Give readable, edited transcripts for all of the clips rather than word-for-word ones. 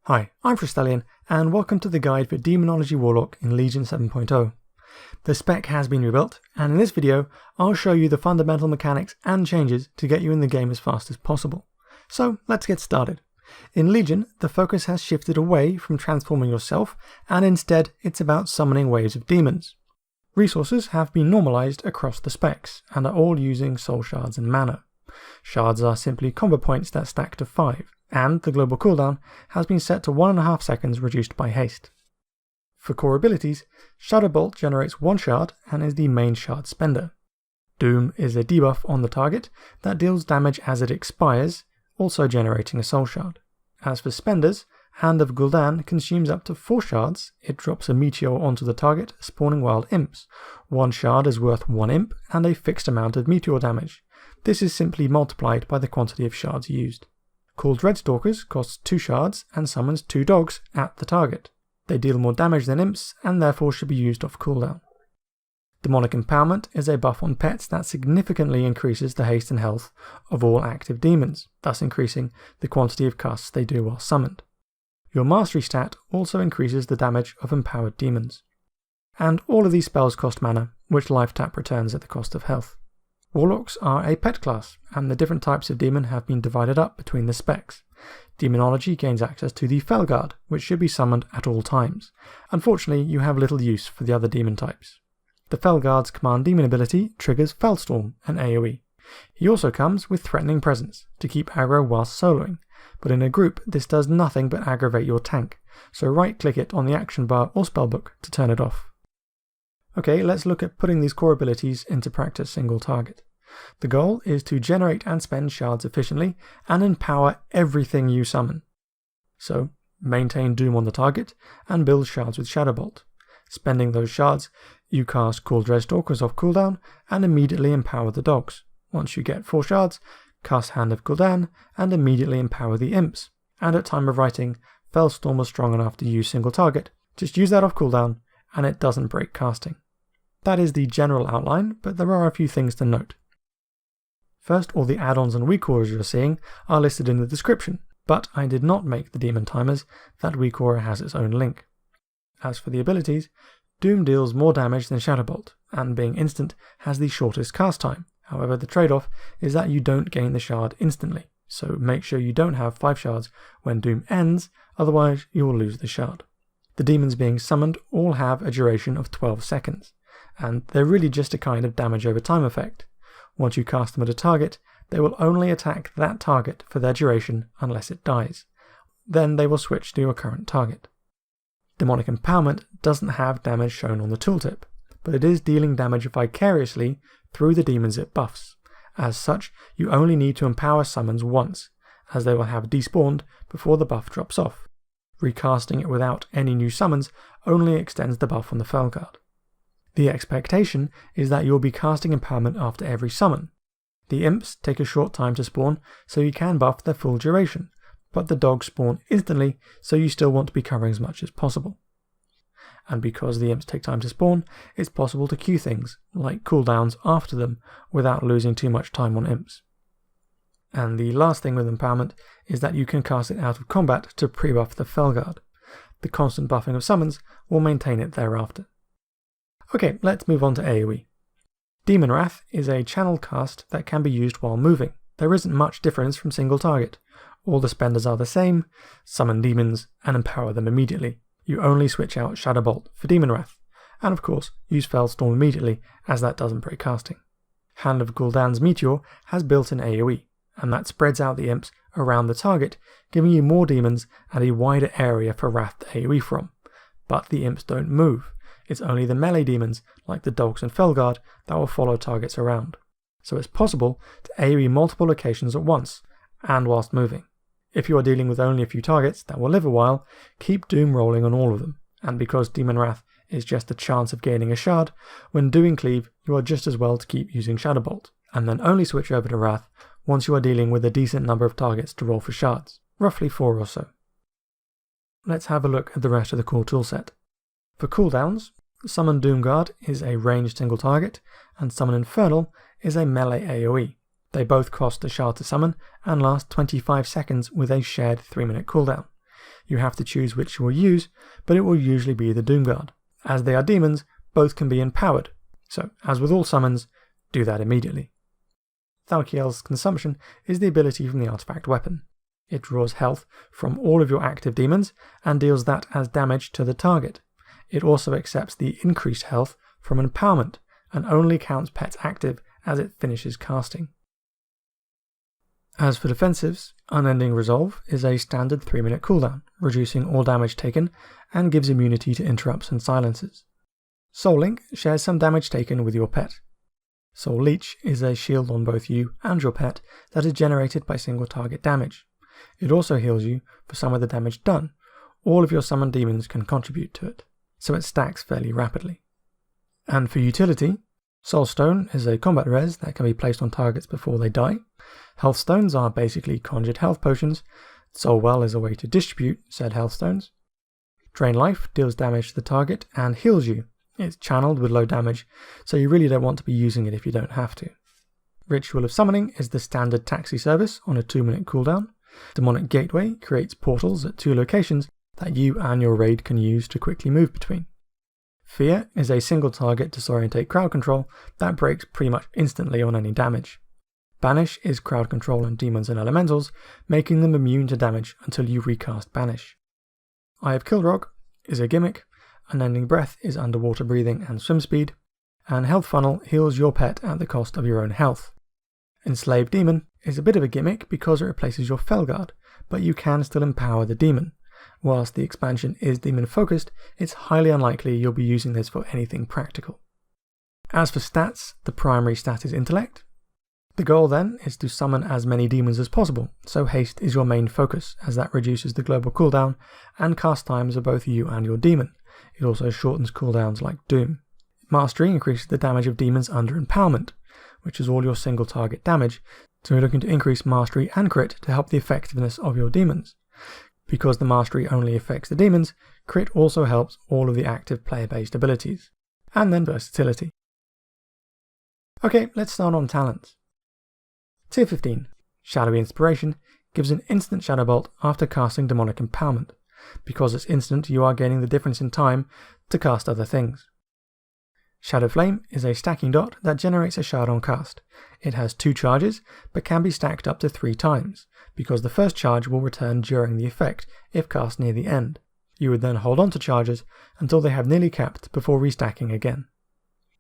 Hi, I'm Fristelian, and welcome to the guide for Demonology Warlock in Legion 7.0. The spec has been rebuilt, and in this video, I'll show you the fundamental mechanics and changes to get you in the game as fast as possible. So let's get started. In Legion, the focus has shifted away from transforming yourself, and instead it's about summoning waves of demons. Resources have been normalized across the specs, and are all using soul shards and mana. Shards are simply combo points that stack to 5, and the global cooldown has been set to 1.5 seconds reduced by haste. For core abilities, Shadowbolt generates 1 shard and is the main shard spender. Doom is a debuff on the target that deals damage as it expires, also generating a soul shard. As for spenders, Hand of Gul'dan consumes up to 4 shards. It drops a meteor onto the target, spawning wild imps. 1 shard is worth 1 imp and a fixed amount of meteor damage. This is simply multiplied by the quantity of shards used. Called Dreadstalkers costs 2 shards and summons 2 dogs at the target. They deal more damage than imps and therefore should be used off cooldown. Demonic Empowerment is a buff on pets that significantly increases the haste and health of all active demons, thus increasing the quantity of casts they do while summoned. Your Mastery stat also increases the damage of empowered demons. And all of these spells cost mana, which life tap returns at the cost of health. Warlocks are a pet class, and the different types of demon have been divided up between the specs. Demonology gains access to the Felguard, which should be summoned at all times. Unfortunately, you have little use for the other demon types. The Felguard's command demon ability triggers Felstorm, an AoE. He also comes with Threatening Presence, to keep aggro whilst soloing, but in a group this does nothing but aggravate your tank, so right-click it on the action bar or spellbook to turn it off. Okay, let's look at putting these core abilities into practice single target. The goal is to generate and spend shards efficiently and empower everything you summon. So, maintain Doom on the target and build shards with Shadowbolt. Spending those shards, you cast Called Dreadstalkers off cooldown and immediately empower the dogs. Once you get 4 shards, cast Hand of Gul'dan and immediately empower the imps. And at time of writing, Felstorm was strong enough to use single target. Just use that off cooldown and it doesn't break casting. That is the general outline, but there are a few things to note. First, all the add-ons and Weakauras you're seeing are listed in the description, but I did not make the demon timers. That Weakaura has its own link. As for the abilities, Doom deals more damage than Shadowbolt, and being instant has the shortest cast time. However, the trade-off is that you don't gain the shard instantly, so make sure you don't have 5 shards when Doom ends, otherwise you will lose the shard. The demons being summoned all have a duration of 12 seconds, and they're really just a kind of damage over time effect. Once you cast them at a target, they will only attack that target for their duration unless it dies. Then they will switch to your current target. Demonic Empowerment doesn't have damage shown on the tooltip, but it is dealing damage vicariously through the demons it buffs. As such, you only need to empower summons once, as they will have despawned before the buff drops off. Recasting it without any new summons only extends the buff on the Felguard. The expectation is that you'll be casting empowerment after every summon. The imps take a short time to spawn, so you can buff their full duration, but the dogs spawn instantly, so you still want to be covering as much as possible. And because the imps take time to spawn, it's possible to queue things, like cooldowns after them, without losing too much time on imps. And the last thing with empowerment is that you can cast it out of combat to pre-buff the Felguard. The constant buffing of summons will maintain it thereafter. Okay, let's move on to AoE. Demon Wrath is a channel cast that can be used while moving. There isn't much difference from single target. All the spenders are the same: summon demons and empower them immediately. You only switch out Shadowbolt for Demon Wrath, and of course use Felstorm immediately, as that doesn't break casting. Hand of Gul'dan's Meteor has built-in AoE, and that spreads out the imps around the target, giving you more demons and a wider area for Wrath to AoE from. But the imps don't move. It's only the melee demons, like the dogs and Felguard, that will follow targets around. So it's possible to AoE multiple locations at once, and whilst moving. If you are dealing with only a few targets that will live a while, keep Doom rolling on all of them, and because Demon Wrath is just a chance of gaining a shard, when doing cleave you are just as well to keep using Shadowbolt, and then only switch over to Wrath once you are dealing with a decent number of targets to roll for shards, roughly 4 or so. Let's have a look at the rest of the core toolset. For cooldowns, Summon Doomguard is a ranged single target, and Summon Infernal is a melee AoE. They both cost a shard to summon and last 25 seconds with a shared 3-minute cooldown. You have to choose which you will use, but it will usually be the Doomguard. As they are demons, both can be empowered, so as with all summons, do that immediately. Thalkiel's consumption is the ability from the artifact weapon. It draws health from all of your active demons and deals that as damage to the target. It also accepts the increased health from empowerment and only counts pets active as it finishes casting. As for defensives, Unending Resolve is a standard 3-minute cooldown, reducing all damage taken and gives immunity to interrupts and silences. Soul Link shares some damage taken with your pet. Soul Leech is a shield on both you and your pet that is generated by single target damage. It also heals you for some of the damage done. All of your summoned demons can contribute to it, so it stacks fairly rapidly. And for utility, Soul Stone is a combat res that can be placed on targets before they die. Health Stones are basically conjured health potions. Soul Well is a way to distribute said health stones. Drain Life deals damage to the target and heals you. It's channeled with low damage, so you really don't want to be using it if you don't have to. Ritual of Summoning is the standard taxi service on a 2-minute cooldown. Demonic Gateway creates portals at 2 locations that you and your raid can use to quickly move between. Fear is a single target disorientate crowd control that breaks pretty much instantly on any damage. Banish is crowd control on demons and elementals, making them immune to damage until you recast Banish. Eye of Killrog is a gimmick. Unending Breath is underwater breathing and swim speed, and Health Funnel heals your pet at the cost of your own health. Enslaved Demon is a bit of a gimmick because it replaces your Felguard, but you can still empower the demon. Whilst the expansion is demon focused, it's highly unlikely you'll be using this for anything practical. As for stats, the primary stat is Intellect. The goal then is to summon as many demons as possible, so haste is your main focus as that reduces the global cooldown and cast times of both you and your demon. It also shortens cooldowns like Doom. Mastery increases the damage of demons under empowerment, which is all your single target damage, so you're looking to increase Mastery and Crit to help the effectiveness of your demons. Because the Mastery only affects the demons, Crit also helps all of the active player-based abilities. And then Versatility. Okay, let's start on talents. Tier 15, Shadowy Inspiration, gives an instant Shadow Bolt after casting Demonic Empowerment. Because it's instant, you are gaining the difference in time to cast other things. Shadow Flame is a stacking dot that generates a shard on cast. It has 2 charges, but can be stacked up to 3 times, because the first charge will return during the effect if cast near the end. You would then hold on to charges until they have nearly capped before restacking again.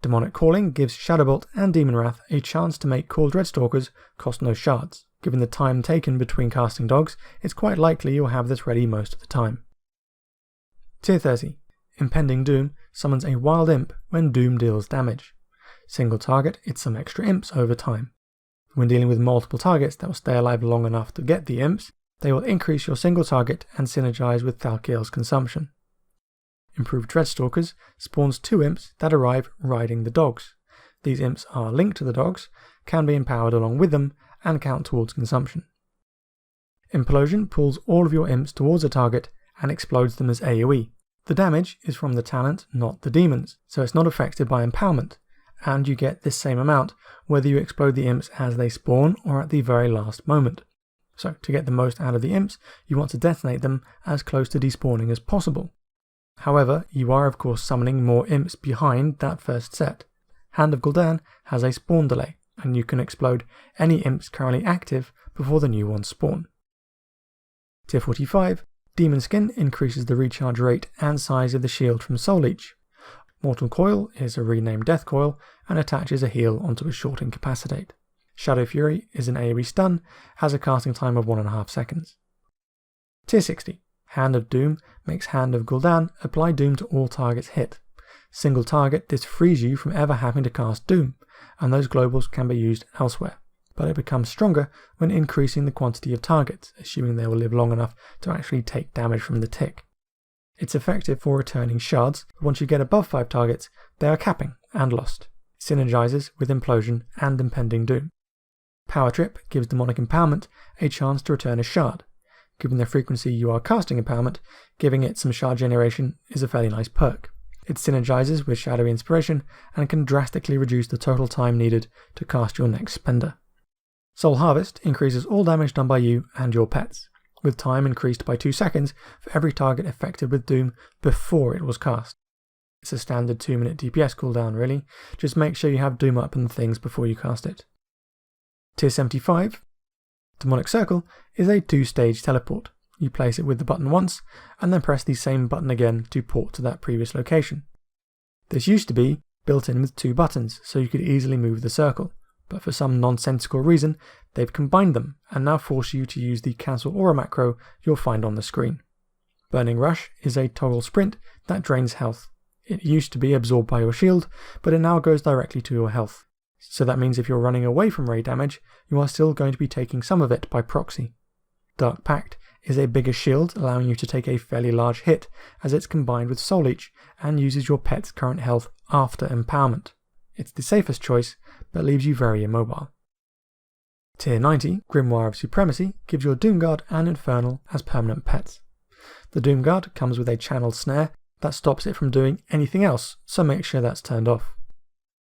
Demonic Calling gives Shadow Bolt and Demon Wrath a chance to make called Dreadstalkers cost no shards. Given the time taken between casting dogs, it's quite likely you'll have this ready most of the time. Tier 30. Impending Doom summons a Wild Imp when Doom deals damage. Single target, it's some extra imps over time. When dealing with multiple targets that will stay alive long enough to get the imps, they will increase your single target and synergize with Thalkiel's consumption. Improved Dreadstalkers spawns 2 imps that arrive riding the dogs. These imps are linked to the dogs, can be empowered along with them, and count towards consumption. Implosion pulls all of your imps towards a target and explodes them as AoE. The damage is from the talent, not the demons, so it's not affected by empowerment, and you get this same amount whether you explode the imps as they spawn or at the very last moment. So to get the most out of the imps, you want to detonate them as close to despawning as possible. However, you are of course summoning more imps behind that first set. Hand of Gul'dan has a spawn delay, and you can explode any imps currently active before the new ones spawn. Tier 45, Demon Skin increases the recharge rate and size of the shield from Soul Leech. Mortal Coil is a renamed Death Coil and attaches a heal onto a short incapacitate. Shadow Fury is an AoE stun, has a casting time of 1.5 seconds. Tier 60, Hand of Doom makes Hand of Gul'dan apply Doom to all targets hit. Single target, this frees you from ever having to cast Doom, and those globals can be used elsewhere. But it becomes stronger when increasing the quantity of targets, assuming they will live long enough to actually take damage from the tick. It's effective for returning shards, but once you get above 5 targets, they are capping and lost. It synergizes with Implosion and Impending Doom. Power Trip gives Demonic Empowerment a chance to return a shard. Given the frequency you are casting Empowerment, giving it some shard generation is a fairly nice perk. It synergizes with Shadowy Inspiration and can drastically reduce the total time needed to cast your next spender. Soul Harvest increases all damage done by you and your pets. with time increased by 2 seconds for every target affected with Doom before it was cast. It's a standard 2-minute DPS cooldown really, just make sure you have Doom up and things before you cast it. Tier 75, Demonic Circle, is a 2-stage teleport. You place it with the button once, and then press the same button again to port to that previous location. This used to be built in with 2 buttons, so you could easily move the circle, but for some nonsensical reason, they've combined them, and now force you to use the Cancel Aura macro you'll find on the screen. Burning Rush is a toggle sprint that drains health. It used to be absorbed by your shield, but it now goes directly to your health. So that means if you're running away from ray damage, you are still going to be taking some of it by proxy. Dark Pact is a bigger shield, allowing you to take a fairly large hit, as it's combined with Soul Leech and uses your pet's current health after empowerment. It's the safest choice, but leaves you very immobile. Tier 90, Grimoire of Supremacy, gives your Doomguard and Infernal as permanent pets. The Doomguard comes with a channeled snare that stops it from doing anything else, so make sure that's turned off.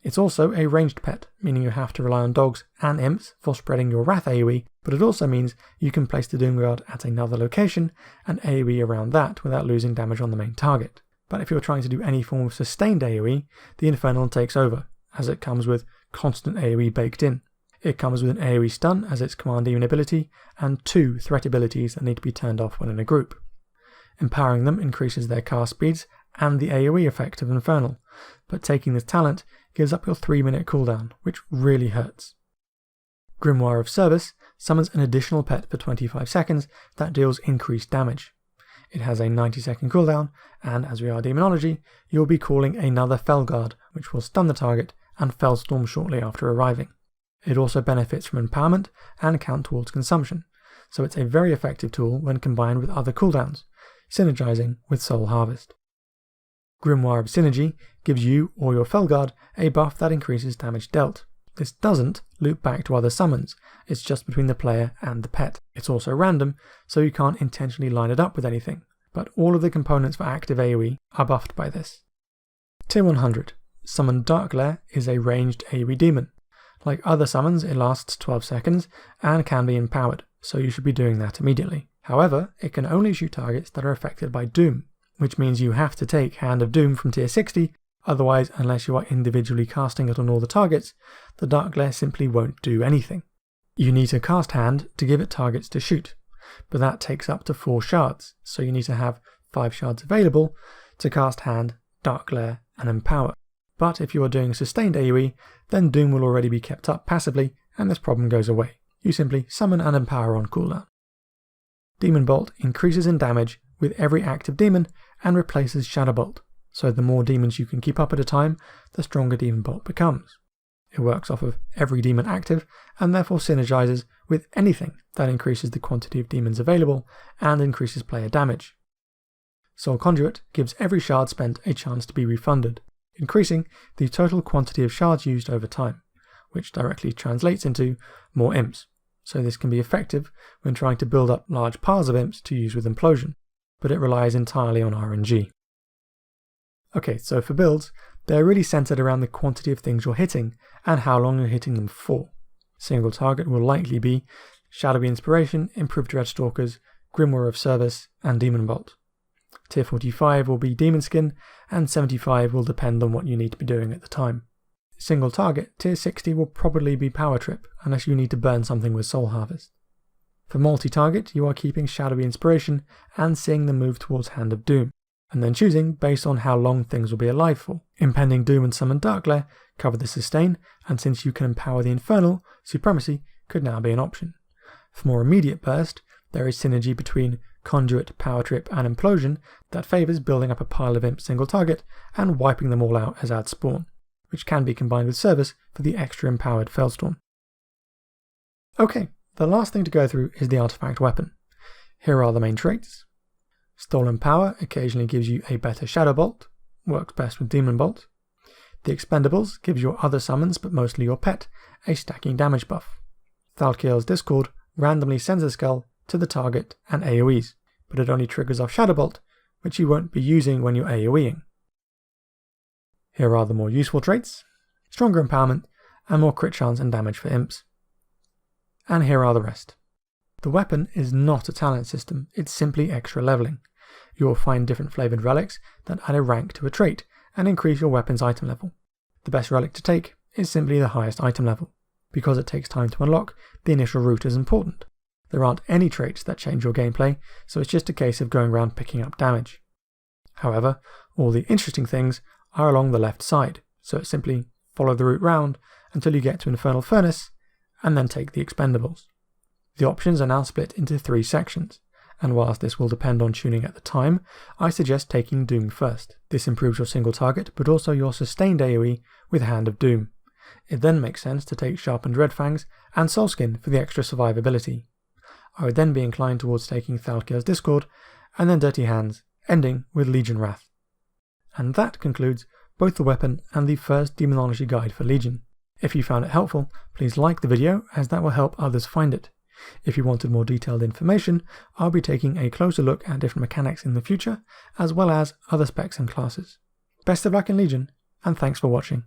It's also a ranged pet, meaning you have to rely on dogs and imps for spreading your Wrath AoE, but it also means you can place the Doomguard at another location and AoE around that without losing damage on the main target. But if you're trying to do any form of sustained AoE, the Infernal takes over, as it comes with constant AoE baked in. It comes with an AoE stun as its command demon ability, and 2 threat abilities that need to be turned off when in a group. Empowering them increases their cast speeds and the AoE effect of Infernal, but taking this talent gives up your 3-minute cooldown, which really hurts. Grimoire of Service summons an additional pet for 25 seconds that deals increased damage. It has a 90-second cooldown, and as we are Demonology, you'll be calling another Felguard, which will stun the target and Fellstorm shortly after arriving. It also benefits from empowerment and count towards consumption, so it's a very effective tool when combined with other cooldowns, synergizing with Soul Harvest. Grimoire of Synergy gives you or your Felguard a buff that increases damage dealt. This doesn't loop back to other summons, it's just between the player and the pet. It's also random, so you can't intentionally line it up with anything, but all of the components for active AoE are buffed by this. Tier 100, Summon Darkglare is a ranged AoE demon. Like other summons, it lasts 12 seconds and can be empowered, so you should be doing that immediately. However, it can only shoot targets that are affected by Doom, which means you have to take Hand of Doom from tier 60, otherwise unless you are individually casting it on all the targets, the Darkglare simply won't do anything. You need to cast Hand to give it targets to shoot, but that takes up to 4 shards, so you need to have 5 shards available to cast Hand, Darkglare and Empower. But if you are doing sustained AoE, then Doom will already be kept up passively and this problem goes away. You simply summon and empower on cooldown. Demon Bolt increases in damage with every active demon and replaces Shadow Bolt, so the more demons you can keep up at a time, the stronger Demon Bolt becomes. It works off of every demon active and therefore synergizes with anything that increases the quantity of demons available and increases player damage. Soul Conduit gives every shard spent a chance to be refunded, increasing the total quantity of shards used over time, which directly translates into more imps, so this can be effective when trying to build up large piles of imps to use with Implosion, but it relies entirely on RNG. Okay, so for builds, they're really centered around the quantity of things you're hitting and how long you're hitting them for. Single target will likely be Shadowy Inspiration, Improved Dreadstalkers, Grimoire of Service, and Demon Bolt. Tier 45 will be Demon Skin, and 75 will depend on what you need to be doing at the time. Single target, Tier 60 will probably be Power Trip, unless you need to burn something with Soul Harvest. For multi-target, you are keeping Shadowy Inspiration and seeing them move towards Hand of Doom, and then choosing based on how long things will be alive for. Impending Doom and Summon Darkglare cover the sustain, and since you can empower the Infernal, Supremacy could now be an option. For more immediate burst, there is synergy between Conduit, Power Trip and Implosion that favours building up a pile of imps single target and wiping them all out as add spawn, which can be combined with Service for the extra empowered Fellstorm. Okay, the last thing to go through is the artifact weapon. Here are the main traits. Stolen Power occasionally gives you a better Shadow Bolt, works best with Demon Bolt. The Expendables gives your other summons, but mostly your pet, a stacking damage buff. Thalkir's Discord randomly sends a skull to the target and AoEs, but it only triggers off Shadow Bolt, which you won't be using when you're AoEing. Here are the more useful traits, stronger empowerment, and more crit chance and damage for imps. And here are the rest. The weapon is not a talent system, it's simply extra leveling. You will find different flavoured relics that add a rank to a trait and increase your weapon's item level. The best relic to take is simply the highest item level. Because it takes time to unlock, the initial route is important. There aren't any traits that change your gameplay, so it's just a case of going around picking up damage. However, all the interesting things are along the left side, so it's simply follow the route round until you get to Infernal Furnace, and then take the expendables. The options are now split into 3 sections, and whilst this will depend on tuning at the time, I suggest taking Doom first. This improves your single target, but also your sustained AoE with Hand of Doom. It then makes sense to take Sharpened Red Fangs and Soulskin for the extra survivability. I would then be inclined towards taking Thalkir's Discord, and then Dirty Hands, ending with Legion Wrath. And that concludes both the weapon and the first Demonology guide for Legion. If you found it helpful, please like the video as that will help others find it. If you wanted more detailed information, I'll be taking a closer look at different mechanics in the future, as well as other specs and classes. Best of luck in Legion, and thanks for watching.